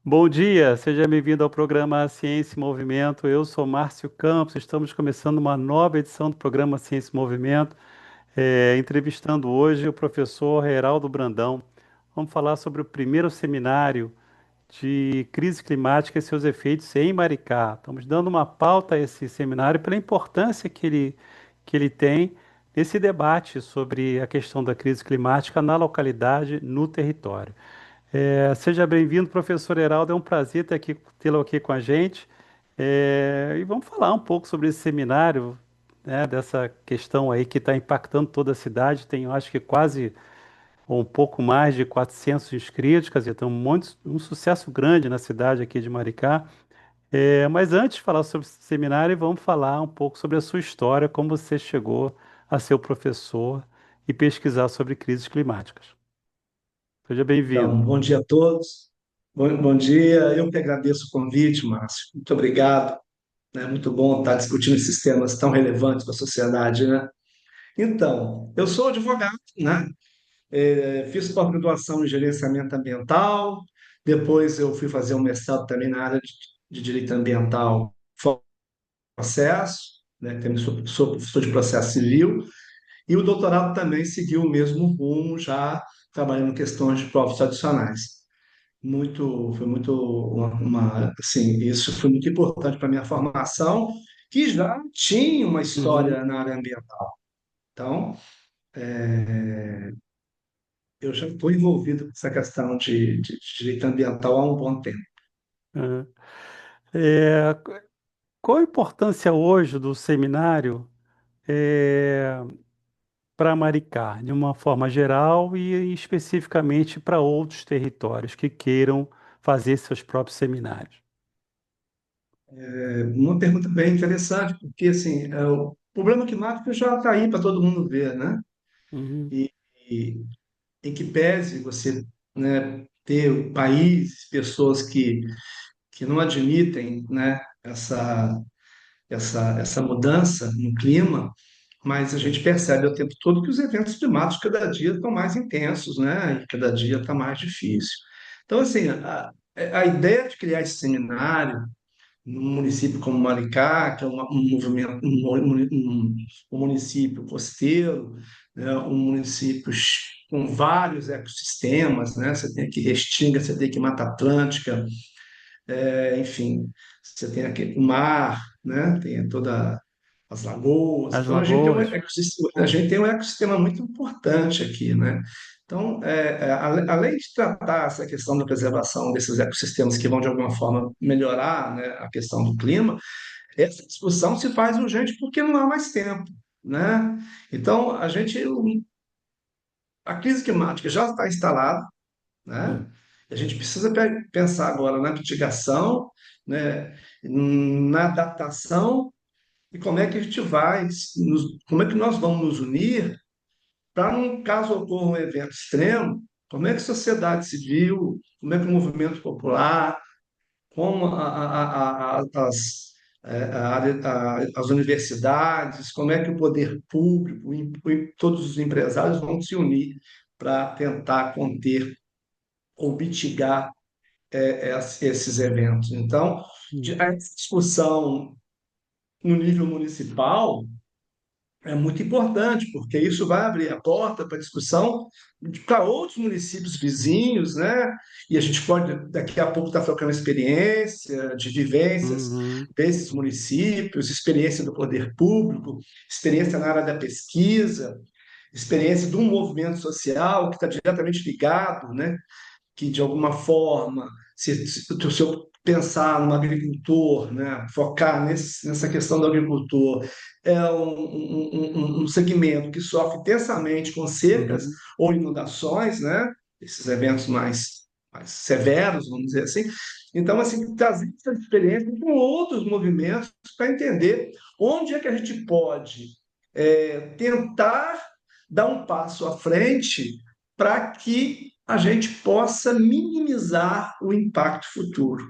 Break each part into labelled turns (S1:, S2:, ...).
S1: Bom dia, seja bem-vindo ao programa Ciência em Movimento. Eu sou Márcio Campos, estamos começando uma nova edição do programa Ciência em Movimento, entrevistando hoje o professor Heraldo Brandão. Vamos falar sobre o primeiro seminário de crise climática e seus efeitos em Maricá. Estamos dando uma pauta a esse seminário pela importância que ele tem nesse debate sobre a questão da crise climática na localidade, no território. Seja bem-vindo, professor Heraldo. É um prazer tê-lo aqui com a gente. E vamos falar um pouco sobre esse seminário, né, dessa questão aí que está impactando toda a cidade. Tem, eu acho que quase ou um pouco mais de 400 inscritos, quer dizer, tem um sucesso grande na cidade aqui de Maricá. Mas antes de falar sobre esse seminário, vamos falar um pouco sobre a sua história, como você chegou a ser o professor e pesquisar sobre crises climáticas. Seja bem-vindo.
S2: Então, bom dia a todos. Bom dia. Eu que agradeço o convite, Márcio. Muito obrigado. É muito bom estar discutindo esses temas tão relevantes para a sociedade, né? Então, eu sou advogado, né? Fiz pós-graduação em gerenciamento ambiental. Depois eu fui fazer um mestrado também na área de direito ambiental, processo, né? Também sou professor de processo civil. E o doutorado também seguiu o mesmo rumo, já trabalhando em questões de povos tradicionais. Foi muito assim, isso foi muito importante para minha formação, que já tinha uma
S1: Uhum.
S2: história na área ambiental. Então, eu já estou envolvido com essa questão de direito ambiental há um bom tempo.
S1: Uhum. É, qual a importância hoje do seminário para Maricá, de uma forma geral e especificamente para outros territórios que queiram fazer seus próprios seminários?
S2: Uma pergunta bem interessante, porque assim, o problema climático já está aí para todo mundo ver, né?
S1: Uhum,
S2: E, e em que pese você, né, ter países, pessoas que não admitem, né, essa mudança no clima, mas a gente percebe o tempo todo que os eventos climáticos cada dia estão mais intensos, né? E cada dia está mais difícil. Então, assim, a ideia de criar esse seminário num município como Maricá, que é um movimento, um município costeiro, né? Um município com vários ecossistemas, né? Você tem aqui Restinga, você tem aqui Mata Atlântica, enfim, você tem aqui o mar, né? Tem toda as lagoas.
S1: as
S2: Então, a gente tem
S1: lagoas.
S2: a gente tem um ecossistema muito importante aqui, né? Então, além de tratar essa questão da preservação desses ecossistemas que vão, de alguma forma, melhorar, né, a questão do clima, essa discussão se faz urgente porque não há mais tempo, né? Então, a crise climática já está instalada, né?
S1: Hum,
S2: A gente precisa pensar agora na mitigação, né, na adaptação e como é que a gente como é que nós vamos nos unir para, num caso ocorra um evento extremo, como é que a sociedade civil, como é que o movimento popular, como as universidades, como é que o poder público e todos os empresários vão se unir para tentar conter ou mitigar esses eventos. Então,
S1: hum,
S2: a discussão no nível municipal é muito importante, porque isso vai abrir a porta para discussão para outros municípios vizinhos, né? E a gente pode, daqui a pouco, estar trocando experiência, de vivências
S1: uhum,
S2: desses municípios, experiência do poder público, experiência na área da pesquisa, experiência de um movimento social que está diretamente ligado, né? Que de alguma forma, se eu pensar no agricultor, né, focar nessa questão do agricultor, é um segmento que sofre intensamente com secas
S1: uhum,
S2: ou inundações, né, esses eventos mais severos, vamos dizer assim. Então, assim, trazer essa experiência com outros movimentos para entender onde é que a gente pode tentar dar um passo à frente para que a gente possa minimizar o impacto futuro,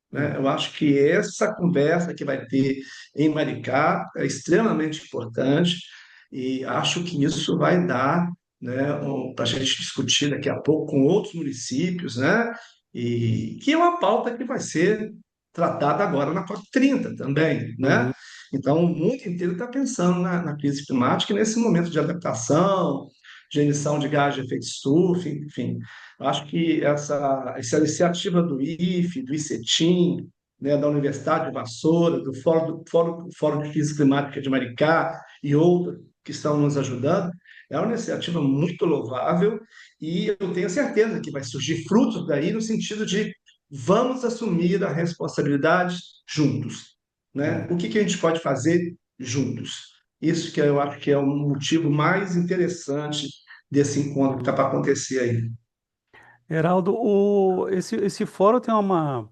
S2: né?
S1: uhum,
S2: Eu acho que essa conversa que vai ter em Maricá é extremamente importante e acho que isso vai dar, né, para a gente discutir daqui a pouco com outros municípios, né? e que é uma pauta que vai ser tratada agora na COP30 também, né?
S1: uhum.
S2: Então, o mundo inteiro está pensando na crise climática e nesse momento de adaptação, de emissão de gás de efeito estufa, enfim. Eu acho que essa iniciativa do IFE, do ICETIM, né, da Universidade de Vassoura, do Fórum de Crise Climática de Maricá e outros que estão nos ajudando, é uma iniciativa muito louvável e eu tenho certeza que vai surgir frutos daí no sentido de vamos assumir a responsabilidade juntos, né?
S1: É.
S2: O que que a gente pode fazer juntos? Isso que eu acho que é o motivo mais interessante desse encontro que está
S1: Uhum.
S2: para acontecer aí.
S1: Heraldo, esse fórum tem uma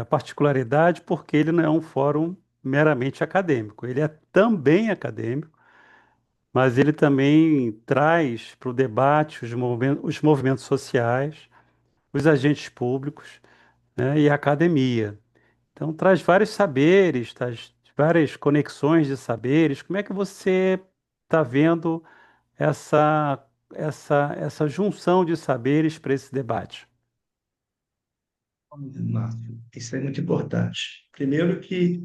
S1: particularidade porque ele não é um fórum meramente acadêmico. Ele é também acadêmico, mas ele também traz para o debate os movimentos sociais, os agentes públicos, né, e a academia. Então, traz vários saberes, traz várias conexões de saberes. Como é que você está vendo essa, essa junção de saberes para esse debate?
S2: Márcio, isso é muito importante. Primeiro que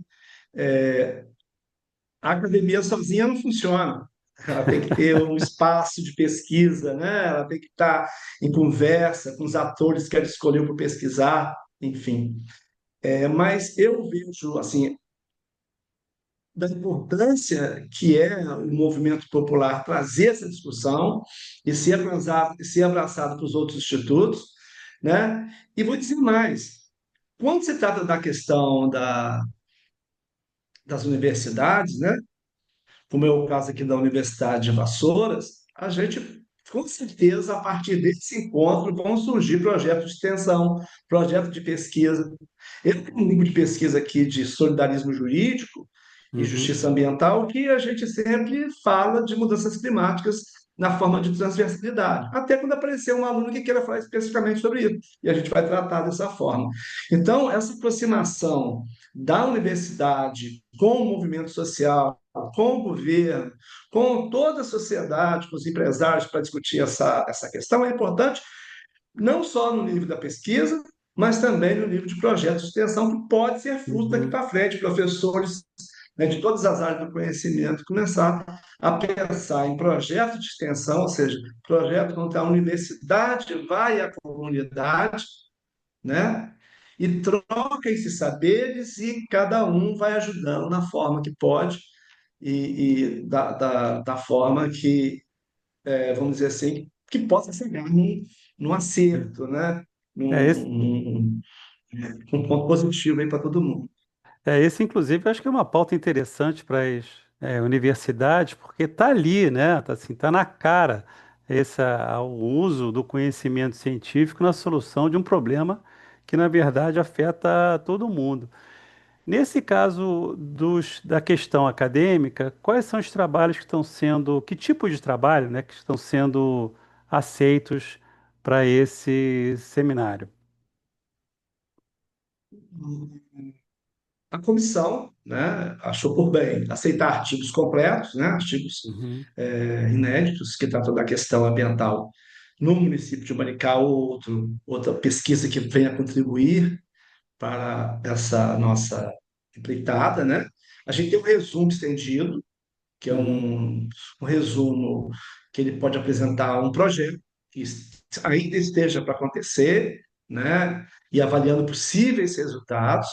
S2: a academia sozinha não funciona. Ela tem que ter um espaço de pesquisa, né? Ela tem que estar em conversa com os atores que ela escolheu para pesquisar, enfim. Mas eu vejo assim da importância que é o movimento popular trazer essa discussão e ser abraçado pelos outros institutos, né? E vou dizer mais, quando se trata da questão das universidades, né? Como é o caso aqui da Universidade de Vassouras, a gente, com certeza, a partir desse encontro, vão surgir projetos de extensão, projetos de pesquisa. Eu tenho um grupo de pesquisa aqui de solidarismo jurídico e
S1: Uhum,
S2: justiça ambiental, que a gente sempre fala de mudanças climáticas na forma de transversalidade. Até quando aparecer um aluno que queira falar especificamente sobre isso, e a gente vai tratar dessa forma. Então, essa aproximação da universidade com o movimento social, com o governo, com toda a sociedade, com os empresários para discutir essa questão é importante, não só no nível da pesquisa, mas também no nível de projetos de extensão, que pode ser fruto daqui
S1: uhum,
S2: para frente, professores, né, de todas as áreas do conhecimento começar a pensar em projetos de extensão, ou seja, projetos onde a universidade vai à comunidade, né? E troca esses saberes e cada um vai ajudando na forma que pode e da forma que, vamos dizer assim, que possa chegar num acerto, né?
S1: é. Esse,
S2: Um ponto positivo aí para todo mundo.
S1: esse, inclusive, eu acho que é uma pauta interessante para as universidades, porque está ali, né? Tá, assim, tá na cara o uso do conhecimento científico na solução de um problema que, na verdade, afeta todo mundo. Nesse caso da questão acadêmica, quais são os trabalhos que estão sendo, que tipo de trabalho, né, que estão sendo aceitos para esse seminário?
S2: A comissão, né, achou por bem aceitar artigos completos, né, artigos
S1: Uhum,
S2: inéditos que tratam da questão ambiental no município de Maricá, ou outra pesquisa que venha contribuir para essa nossa empreitada, né? A gente tem um resumo estendido, que é
S1: uhum,
S2: um resumo que ele pode apresentar um projeto que ainda esteja para acontecer, né? E avaliando possíveis resultados.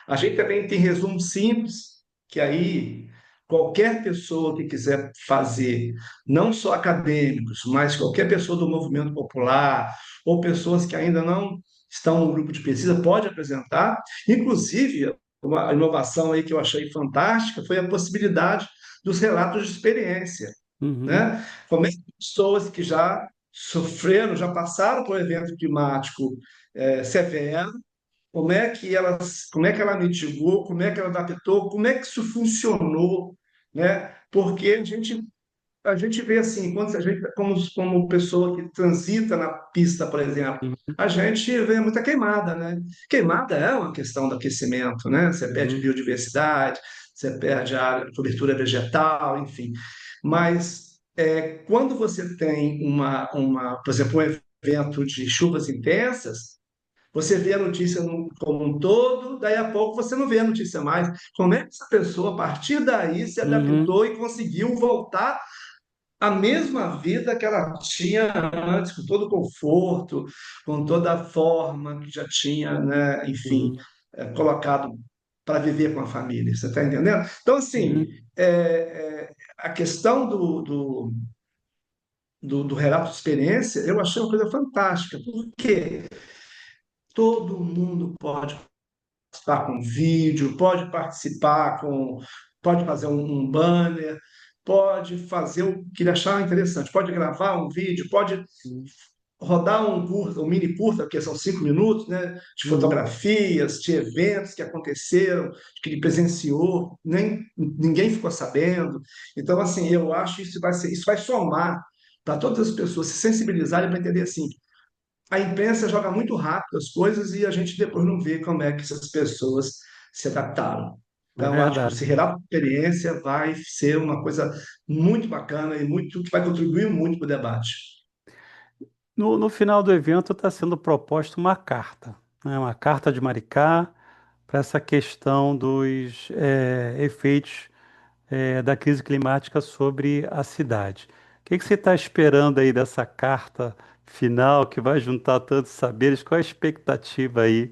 S2: A gente também tem resumo simples, que aí qualquer pessoa que quiser fazer, não só acadêmicos, mas qualquer pessoa do movimento popular, ou pessoas que ainda não estão no grupo de pesquisa, pode apresentar. Inclusive, uma inovação aí que eu achei fantástica foi a possibilidade dos relatos de experiência,
S1: uhum,
S2: né? Como é que pessoas que já sofreram, já passaram por um evento climático severo, como é que ela mitigou, como é que ela adaptou, como é que isso funcionou, né? Porque a gente vê assim, quando a gente, como pessoa que transita na pista, por exemplo,
S1: uhum,
S2: a gente vê muita queimada, né? Queimada é uma questão do aquecimento, né? Você perde
S1: uhum,
S2: biodiversidade, você perde a área de cobertura vegetal, enfim. Mas quando você tem por exemplo, um evento de chuvas intensas, Você vê a notícia como um todo, daí a pouco você não vê a notícia mais. Como é que essa pessoa, a partir daí, se
S1: Uhum,
S2: adaptou e conseguiu voltar à mesma vida que ela tinha antes, com todo o conforto, com toda a forma que já tinha, né, enfim,
S1: uhum,
S2: colocado para viver com a família. Você está entendendo? Então, assim,
S1: uhum,
S2: a questão do relato de experiência, eu achei uma coisa fantástica, porque todo mundo pode participar com vídeo, pode participar com, pode fazer um banner, pode fazer o que ele achar interessante, pode gravar um vídeo, pode
S1: uhum,
S2: rodar um curta, um mini curta, porque são 5 minutos, né, de
S1: uhum.
S2: fotografias, de eventos que aconteceram, que ele presenciou, nem ninguém ficou sabendo. Então, assim, eu acho que isso vai somar para todas as pessoas se sensibilizarem para entender assim, a imprensa joga muito rápido as coisas e a gente depois não vê como é que essas pessoas se adaptaram.
S1: É
S2: Então, eu acho que
S1: verdade.
S2: esse relato de experiência vai ser uma coisa muito bacana e muito que vai contribuir muito para o debate.
S1: No final do evento está sendo proposta uma carta, né? Uma carta de Maricá para essa questão dos efeitos da crise climática sobre a cidade. O que você está esperando aí dessa carta final que vai juntar tantos saberes? Qual a expectativa aí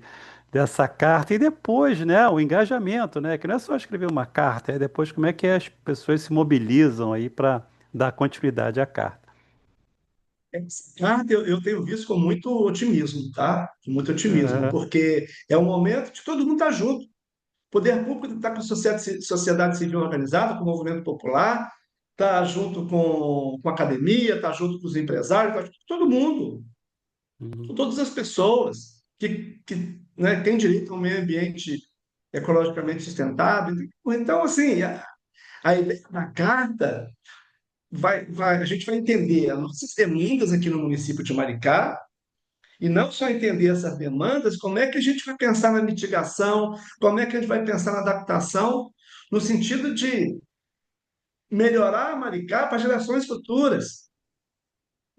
S1: dessa carta? E depois, né, o engajamento, né? Que não é só escrever uma carta, é depois como é que as pessoas se mobilizam aí para dar continuidade à carta.
S2: Eu tenho visto com muito otimismo, tá? Com muito otimismo,
S1: Aham,
S2: porque é um momento de todo mundo estar junto. O poder público está com a sociedade civil organizada, com o movimento popular, está junto com a academia, está junto com os empresários, está junto com todo mundo,
S1: uhum,
S2: com todas as pessoas que né, têm direito a um meio ambiente ecologicamente sustentável. Então, assim, a ideia da carta a gente vai entender as nossas demandas aqui no município de Maricá, e não só entender essas demandas, como é que a gente vai pensar na mitigação, como é que a gente vai pensar na adaptação, no sentido de melhorar Maricá para gerações futuras,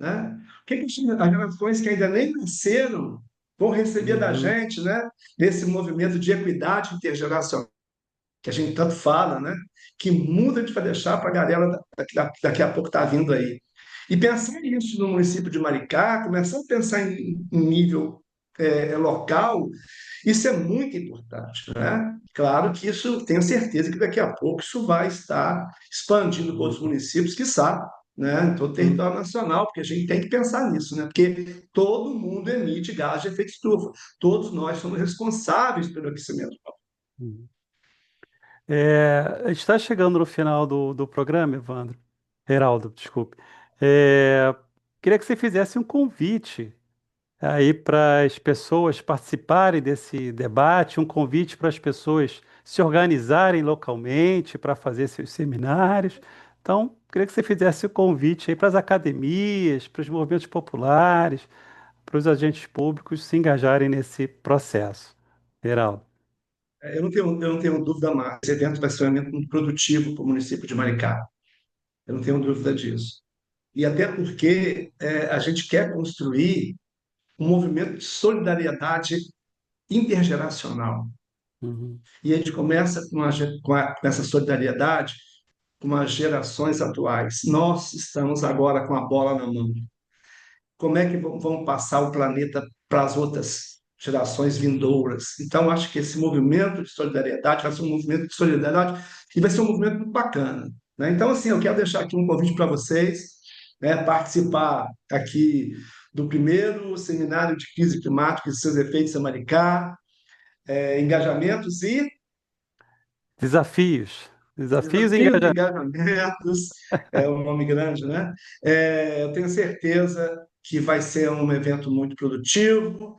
S2: né? O que as gerações que ainda nem nasceram vão receber da
S1: uhum,
S2: gente, né? Nesse movimento de equidade intergeracional que a gente tanto fala, né? Que muda a gente vai deixar para a galera daqui a pouco está vindo aí. E pensar nisso no município de Maricá, começar a pensar em nível local, isso é muito importante, né? Claro que isso, tenho certeza que daqui a pouco isso vai estar expandindo para outros
S1: uhum,
S2: municípios, quiçá, né? Em todo o
S1: uhum,
S2: território nacional, porque a gente tem que pensar nisso, né? Porque todo mundo emite gás de efeito estufa. Todos nós somos responsáveis pelo aquecimento.
S1: uhum. A gente está chegando no final do programa, Evandro. Heraldo, desculpe. É, queria que você fizesse um convite aí para as pessoas participarem desse debate, um convite para as pessoas se organizarem localmente para fazer seus seminários. Então, queria que você fizesse o convite aí para as academias, para os movimentos populares, para os agentes públicos se engajarem nesse processo. Heraldo.
S2: Eu não tenho dúvida mais. Esse evento vai ser um evento muito produtivo para o município de Maricá. Eu não tenho dúvida disso. E até porque a gente quer construir um movimento de solidariedade intergeracional.
S1: Uhum,
S2: E a gente começa com essa solidariedade com as gerações atuais. Nós estamos agora com a bola na mão. Como é que vão passar o planeta para as outras gerações vindouras? Então, acho que esse movimento de solidariedade vai ser um movimento de solidariedade e vai ser um movimento muito bacana, né? Então, assim, eu quero deixar aqui um convite para vocês, né, participar aqui do primeiro seminário de crise climática e seus efeitos em Maricá, engajamentos e
S1: desafios. Desafios e
S2: Desafios e
S1: engajamento.
S2: Engajamentos, é um nome grande, né? Eu tenho certeza que vai ser um evento muito produtivo.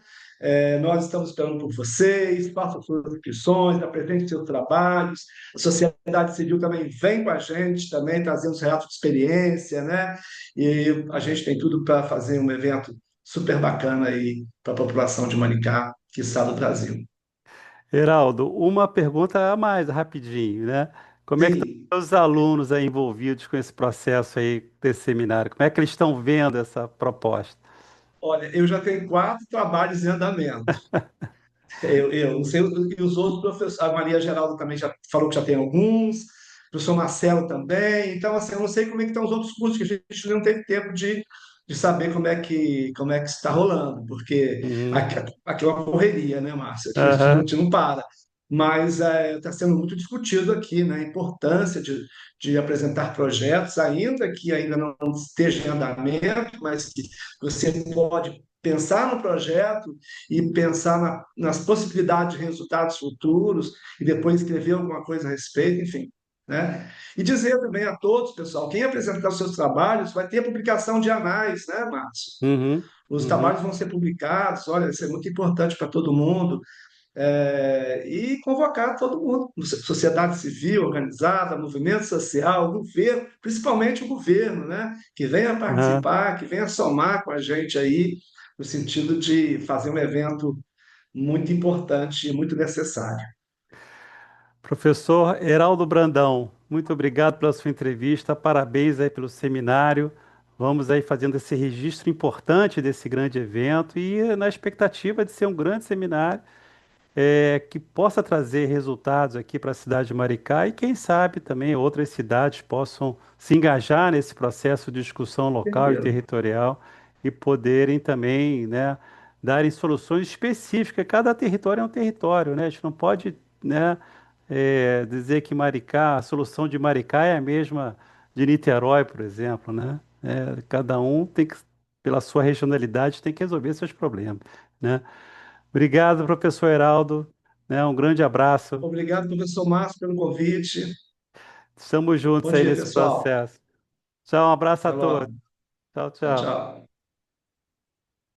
S2: Nós estamos esperando por vocês, façam suas inscrições, apresentem seus trabalhos. A sociedade civil também vem com a gente, também trazendo os relatos de experiência, né? E a gente tem tudo para fazer um evento super bacana aí para a população de Maricá, que está do Brasil.
S1: Heraldo, uma pergunta a mais, rapidinho, né? Como é que
S2: Sim.
S1: estão os alunos aí envolvidos com esse processo aí desse seminário? Como é que eles estão vendo essa proposta?
S2: Olha, eu já tenho 4 trabalhos em andamento. Eu não sei, e os outros professores, a Maria Geralda também já falou que já tem alguns, o professor Marcelo também. Então, assim, eu não sei como é que estão os outros cursos, que a gente não teve tempo de saber como é que está rolando, porque
S1: Uhum.
S2: aqui é uma correria, né, Márcia? Aqui a
S1: Aham.
S2: gente não para. Mas está sendo muito discutido aqui, né, a importância de apresentar projetos, ainda que ainda não esteja em andamento, mas que você pode pensar no projeto e pensar nas possibilidades de resultados futuros e depois escrever alguma coisa a respeito, enfim. Né? E dizer também a todos, pessoal, quem apresentar os seus trabalhos vai ter a publicação de anais, né, Márcio?
S1: Uhum.
S2: Os
S1: Uhum.
S2: trabalhos vão ser publicados, olha, isso é muito importante para todo mundo, e convocar todo mundo, sociedade civil organizada, movimento social, governo, principalmente o governo, né? Que venha
S1: Aham.
S2: participar, que venha somar com a gente aí, no sentido de fazer um evento muito importante e muito necessário.
S1: Professor Heraldo Brandão, muito obrigado pela sua entrevista, parabéns aí pelo seminário. Vamos aí fazendo esse registro importante desse grande evento e na expectativa de ser um grande seminário que possa trazer resultados aqui para a cidade de Maricá e quem sabe também outras cidades possam se engajar nesse processo de discussão local e
S2: Certeza.
S1: territorial e poderem também, né, darem soluções específicas. Cada território é um território, né? A gente não pode, né, dizer que Maricá, a solução de Maricá é a mesma de Niterói, por exemplo, né? Cada um tem que, pela sua regionalidade, tem que resolver seus problemas, né? Obrigado, professor Heraldo, né? Um grande abraço.
S2: Obrigado, professor Márcio, pelo convite.
S1: Estamos juntos
S2: Bom
S1: aí
S2: dia,
S1: nesse
S2: pessoal.
S1: processo. Tchau, um abraço a
S2: Até
S1: todos.
S2: logo.
S1: Tchau,
S2: Tchau,
S1: tchau.
S2: tchau.